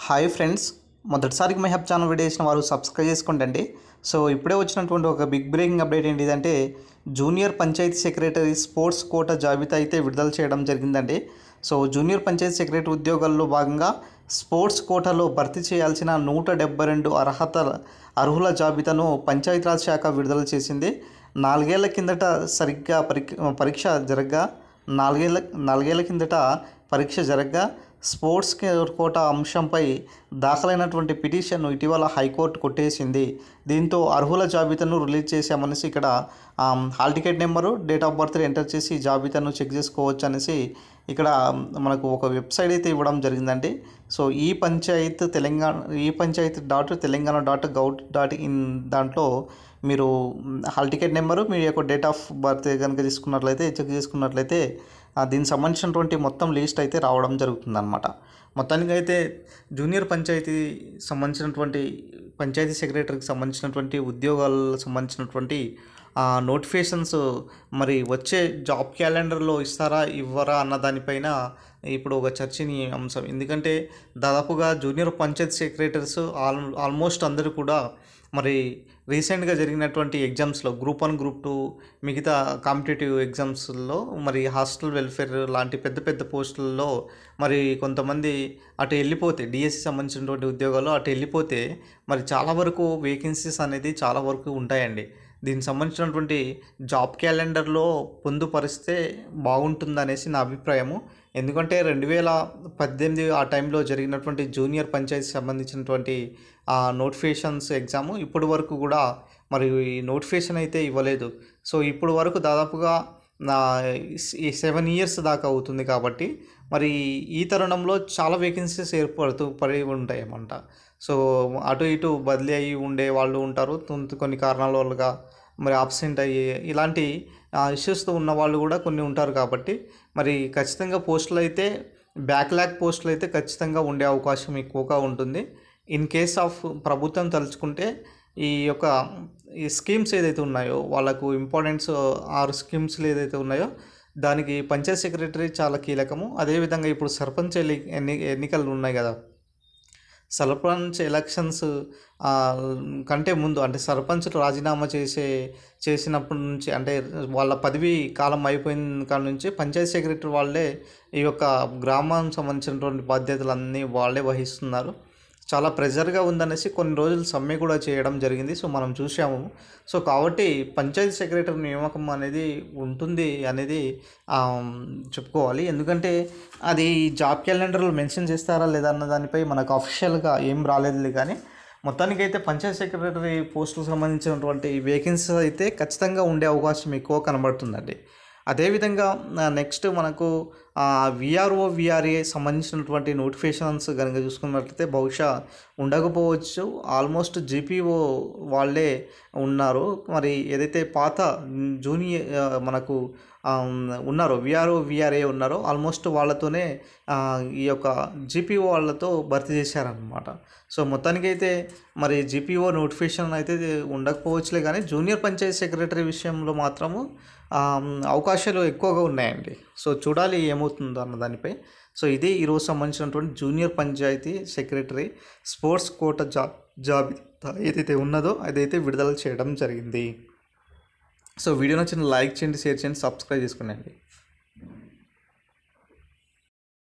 Hi friends, మొదటిసారికి my hub channel video చేసిన వారు సబ్స్క్రైబ్ చేసుకోండి. సో ఇప్పుడే వచ్చినటువంటి ఒక బిగ్ బ్రేకింగ్ అప్డేట్ ఏంటిదంటే junior panchayat secretary sports quota జాబితా అయితే విడుదల చేయడం జరిగిందండి. సో జూనియర్ పంచాయతీ సెక్రటరీ ఉద్యోగాల్లో భాగంగా స్పోర్ట్స్ కోటాలో భర్తీ చేయాల్సిన 172 అర్హుల జాబితాను పంచాయతీరాజ్ శాఖ విడుదల చేసింది. నాలుగేళ్ల కిందట సరిగ్గా పరీక్ష జరగగా నాలుగేళ్ల కిందట పరీక్ష జరగగా స్పోర్ట్స్ కోటా అంశంపై దాఖలైనటువంటి పిటిషన్ను ఇటీవల హైకోర్టు కొట్టేసింది. దీంతో అర్హుల జాబితాను రిలీజ్ చేశామనేసి ఇక్కడ hall ticket number, date of birth enter చేసి జాబితాను చెక్ చేసుకోవచ్చు అనేసి ఇక్కడ మనకు ఒక వెబ్సైట్ అయితే ఇవ్వడం జరిగిందండి. సో ఈ పంచాయత్ .telangan.gov.in దాంట్లో మీరు హాల్ టికెట్ నెంబరు, మీ యొక్క డేట్ ఆఫ్ బర్త్ కనుక చెక్ చేసుకున్నట్లయితే దీనికి సంబంధించినటువంటి మొత్తం లిస్ట్ అయితే రావడం జరుగుతుందన్నమాట. మొత్తానికి అయితే జూనియర్ పంచాయతీ సెక్రటరీకి సంబంధించినటువంటి ఉద్యోగాలకు సంబంధించినటువంటి నోటిఫికేషన్స్ మరి వచ్చే జాబ్ క్యాలెండర్లో ఇస్తారా ఇవ్వరా అన్న దానిపైన ఇప్పుడు ఒక చర్చనీయాంశం. ఎందుకంటే దాదాపుగా జూనియర్ పంచాయతీ సెక్రటరీస్ ఆల్మోస్ట్ అందరూ కూడా మరి రీసెంట్గా జరిగినటువంటి ఎగ్జామ్స్లో గ్రూప్ 1, గ్రూప్ 2 మిగతా కాంపిటేటివ్ ఎగ్జామ్స్లో మరి హాస్టల్ వెల్ఫేర్ లాంటి పెద్ద పోస్టుల్లో మరి కొంతమంది అటు వెళ్ళిపోతే డిఎస్సి సంబంధించినటువంటి ఉద్యోగాలు అటు వెళ్ళిపోతే మరి చాలా వరకు వేకెన్సీస్ అనేది చాలా వరకు ఉంటాయండి. దీనికి సంబంధించినటువంటి జాబ్ క్యాలెండర్లో పొందుపరిస్తే బాగుంటుందనేసి నా అభిప్రాయము. ఎందుకంటే 2018 ఆ టైంలో జరిగినటువంటి జూనియర్ పంచాయతీ సంబంధించినటువంటి నోటిఫికేషన్స్ ఎగ్జాము ఇప్పటి వరకు కూడా మరి నోటిఫికేషన్ అయితే ఇవ్వలేదు. సో ఇప్పుడు వరకు దాదాపుగా 7 ఇయర్స్ దాకా అవుతుంది కాబట్టి మరి ఈ తరుణంలో చాలా వేకెన్సీస్ పడి ఉంటాయి అన్నమాట. సో అటు ఇటు బదిలీ అయ్యి ఉండే వాళ్ళు ఉంటారు, కొన్ని కారణాల వల్లగా మరి ఆబ్సెంట్ అయ్యి ఇలాంటి ఇష్యూస్తో ఉన్న వాళ్ళు కూడా కొన్ని ఉంటారు. కాబట్టి మరి ఖచ్చితంగా బ్యాక్లాగ్ పోస్టులు అయితే ఖచ్చితంగా ఉండే అవకాశం ఎక్కువగా ఉంటుంది. ఇన్ కేస్ ఆఫ్ ప్రభుత్వం తలుచుకుంటే ఈ స్కీమ్స్ ఏదైతే ఉన్నాయో వాళ్ళకు ఇంపార్టెన్స్ 6 స్కీమ్స్లు ఏదైతే ఉన్నాయో దానికి పంచాయత్ సెక్రటరీ చాలా కీలకము. అదేవిధంగా ఇప్పుడు సర్పంచ్ ఎన్నికలు ఉన్నాయి కదా, సర్పంచ్ ఎలక్షన్స్ కంటే ముందు అంటే సర్పంచ్లు రాజీనామా చేసినప్పటి నుంచి అంటే వాళ్ళ పదవి కాలం అయిపోయిన కాడ నుంచి పంచాయతీ సెక్రటరీ వాళ్ళే ఈ గ్రామానికి సంబంధించినటువంటి బాధ్యతలన్నీ వాళ్ళే వహిస్తున్నారు. చాలా ప్రెజర్గా ఉందనేసి కొన్ని రోజులు సమ్మె కూడా చేయడం జరిగింది. సో మనం చూసాము. సో కాబట్టి పంచాయతీ సెక్రటరీ నియామకం అనేది ఉంటుంది అనేది చెప్పుకోవాలి. ఎందుకంటే అది జాబ్ క్యాలెండర్లో మెన్షన్ చేస్తారా లేదా అన్న దానిపై మనకు అఫీషియల్గా ఏం రాలేదు. కానీ మొత్తానికైతే పంచాయతీ సెక్రటరీ పోస్టులకు సంబంధించినటువంటి వేకెన్సీస్ అయితే ఖచ్చితంగా ఉండే అవకాశం ఎక్కువ కనబడుతుందండి. అదేవిధంగా నెక్స్ట్ మనకు విఆర్ఏ సంబంధించినటువంటి నోటిఫికేషన్స్ కనుక చూసుకున్నట్లయితే బహుశా ఉండకపోవచ్చు. ఆల్మోస్ట్ జీపీఓ వాళ్ళే ఉన్నారు. మరి ఏదైతే పాత జూనియర్ మనకు ఉన్నారో విఆర్ఏ ఉన్నారో ఆల్మోస్ట్ వాళ్ళతోనే ఈ జీపీఓ వాళ్ళతో భర్తీ చేశారనమాట. సో మొత్తానికైతే మరి జీపీఓ నోటిఫికేషన్ అయితే ఉండకపోవచ్చులే, కానీ జూనియర్ పంచాయతీ సెక్రటరీ విషయంలో మాత్రము అవకాశాలు ఎక్కువగా ఉన్నాయండి. సో చూడాలి ఏమవుతుందో అన్న దానిపై. సో ఇది ఈరోజు సంబంధించినటువంటి junior panchayat secretary sports quota జాబితా ఏదైతే ఉన్నదో అదైతే విడుదల చేయడం జరిగింది. సో వీడియో నచ్చిన లైక్ చేయండి, షేర్ చేయండి, సబ్స్క్రైబ్ చేసుకోండి.